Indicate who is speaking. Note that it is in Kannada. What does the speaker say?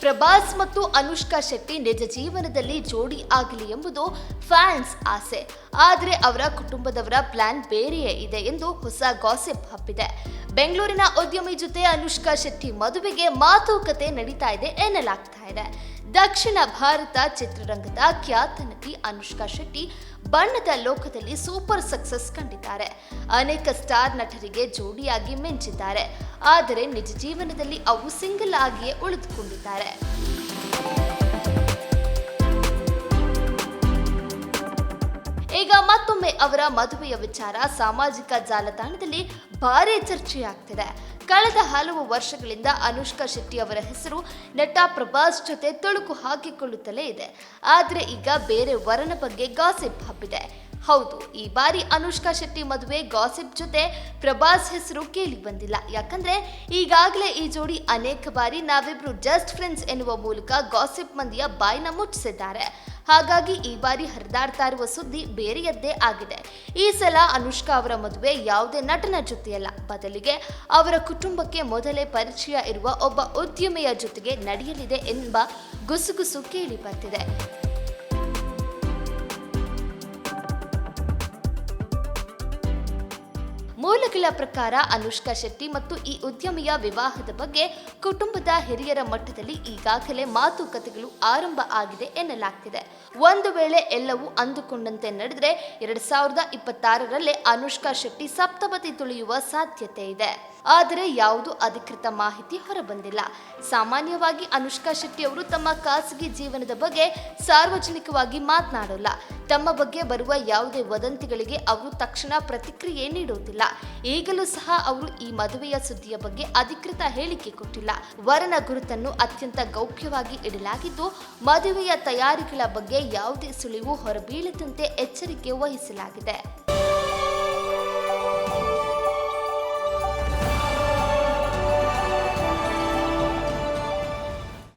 Speaker 1: ಪ್ರಭಾಸ್ ಮತ್ತು ಅನುಷ್ಕಾ ಶೆಟ್ಟಿ ನಿಜ ಜೀವನದಲ್ಲಿ ಜೋಡಿ ಆಗಲಿ ಎಂಬುದು ಫ್ಯಾನ್ಸ್ ಆಸೆ. ಆದರೆ ಅವರ ಕುಟುಂಬದವರ ಪ್ಲಾನ್ ಬೇರೆಯೇ ಇದೆ ಎಂದು ಹೊಸ ಗಾಸಿಪ್ ಹಬ್ಬಿದೆ. ಬೆಂಗಳೂರಿನ ಉದ್ಯಮಿ ಜೊತೆ ಅನುಷ್ಕಾ ಶೆಟ್ಟಿ ಮದುವೆಗೆ ಮಾತುಕತೆ ನಡೀತಾ ಇದೆ ಎನ್ನಲಾಗ್ತಾ ಇದೆ. ದಕ್ಷಿಣ ಭಾರತ ಚಿತ್ರರಂಗದ ಖ್ಯಾತ ನಟಿ ಅನುಷ್ಕಾ ಶೆಟ್ಟಿ ಬಣ್ಣದ ಲೋಕದಲ್ಲಿ ಸೂಪರ್ ಸಕ್ಸಸ್ ಕಂಡಿದ್ದಾರೆ. ಅನೇಕ ಸ್ಟಾರ್ ನಟರಿಗೆ ಜೋಡಿಯಾಗಿ ಮಿಂಚಿದ್ದಾರೆ. ಆದರೆ ನಿಜ ಜೀವನದಲ್ಲಿ ಅವು ಸಿಂಗಲ್ ಆಗಿಯೇ ಉಳಿದುಕೊಂಡಿದ್ದಾರೆ. ಈಗ ಮತ್ತೊಮ್ಮೆ ಅವರ ಮದುವೆಯ ವಿಚಾರ ಸಾಮಾಜಿಕ ಜಾಲತಾಣದಲ್ಲಿ ಭಾರೀ ಚರ್ಚೆಯಾಗ್ತಿದೆ. ಕಳೆದ ಹಲವು ವರ್ಷಗಳಿಂದ ಅನುಷ್ಕಾ ಶೆಟ್ಟಿ ಅವರ ಹೆಸರು ನಟ ಪ್ರಭಾಸ್ ಜೊತೆ ತೊಳಕು ಹಾಕಿಕೊಳ್ಳುತ್ತಲೇ ಇದೆ. ಆದರೆ ಈಗ ಬೇರೆ ವರನ ಬಗ್ಗೆ ಗಾಸಿಪ್ ಹಬ್ಬಿದೆ. ಹೌದು, ಈ ಬಾರಿ ಅನುಷ್ಕಾ ಶೆಟ್ಟಿ ಮದುವೆ ಗಾಸಿಪ್ ಜೊತೆ ಪ್ರಭಾಸ್ ಹೆಸರು ಕೇಳಿ ಬಂದಿಲ್ಲ. ಯಾಕಂದ್ರೆ ಈಗಾಗಲೇ ಈ ಜೋಡಿ ಅನೇಕ ಬಾರಿ ನಾವಿಬ್ರು ಜಸ್ಟ್ ಫ್ರೆಂಡ್ಸ್ ಎನ್ನುವ ಮೂಲಕ ಗಾಸಿಪ್ ಮಂದಿಯ ಬಾಯಿನ ಮುಚ್ಚಿಸಿದ್ದಾರೆ. ಹಾಗಾಗಿ ಈ ಬಾರಿ ಹರಿದಾಡ್ತಾ ಇರುವ ಸುದ್ದಿ ಬೇರೆಯದ್ದೇ ಆಗಿದೆ. ಈ ಸಲ ಅನುಷ್ಕಾ ಅವರ ಮದುವೆ ಯಾವುದೇ ನಟನ ಜೊತೆಯಲ್ಲ, ಬದಲಿಗೆ ಅವರ ಕುಟುಂಬಕ್ಕೆ ಮೊದಲೇ ಪರಿಚಯ ಇರುವ ಒಬ್ಬ ಉದ್ಯಮಿಯ ಜೊತೆಗೆ ನಡೆಯಲಿದೆ ಎಂಬ ಗುಸುಗುಸು ಕೇಳಿ ಬರ್ತಿದೆ. ಮೂಲಗಳ ಪ್ರಕಾರ ಅನುಷ್ಕಾ ಶೆಟ್ಟಿ ಮತ್ತು ಈ ಉದ್ಯಮಿಯ ವಿವಾಹದ ಬಗ್ಗೆ ಕುಟುಂಬದ ಹಿರಿಯರ ಮಟ್ಟದಲ್ಲಿ ಈಗಾಗಲೇ ಮಾತುಕತೆಗಳು ಆರಂಭ ಆಗಿದೆ ಎನ್ನಲಾಗ್ತಿದೆ. ಒಂದು ವೇಳೆ ಎಲ್ಲವೂ ಅಂದುಕೊಂಡಂತೆ ನಡೆದರೆ 2026ರಲ್ಲೇ ಅನುಷ್ಕಾ ಶೆಟ್ಟಿ ಸಪ್ತಪದಿ ತುಳಿಯುವ ಸಾಧ್ಯತೆ ಇದೆ. ಆದರೆ ಯಾವುದೇ ಅಧಿಕೃತ ಮಾಹಿತಿ ಹೊರಬಂದಿಲ್ಲ. ಸಾಮಾನ್ಯವಾಗಿ ಅನುಷ್ಕಾ ಶೆಟ್ಟಿ ಅವರು ತಮ್ಮ ಖಾಸಗಿ ಜೀವನದ ಬಗ್ಗೆ ಸಾರ್ವಜನಿಕವಾಗಿ ಮಾತನಾಡೋಲ್ಲ. ತಮ್ಮ ಬಗ್ಗೆ ಬರುವ ಯಾವುದೇ ವದಂತಿಗಳಿಗೆ ಅವರು ತಕ್ಷಣ ಪ್ರತಿಕ್ರಿಯೆ ನೀಡುವುದಿಲ್ಲ. ಈಗಲೂ ಸಹ ಅವರು ಈ ಮದುವೆಯ ಸುದ್ದಿಯ ಬಗ್ಗೆ ಅಧಿಕೃತ ಹೇಳಿಕೆ ಕೊಟ್ಟಿಲ್ಲ. ವರನ ಗುರುತನ್ನು ಅತ್ಯಂತ ಗೌಪ್ಯವಾಗಿ ಇಡಲಾಗಿದ್ದು, ಮದುವೆಯ ತಯಾರಿಗಳ ಬಗ್ಗೆ ಯಾವುದೇ ಸುಳಿವು ಹೊರಬೀಳದಂತೆ ಎಚ್ಚರಿಕೆ ವಹಿಸಲಾಗಿದೆ.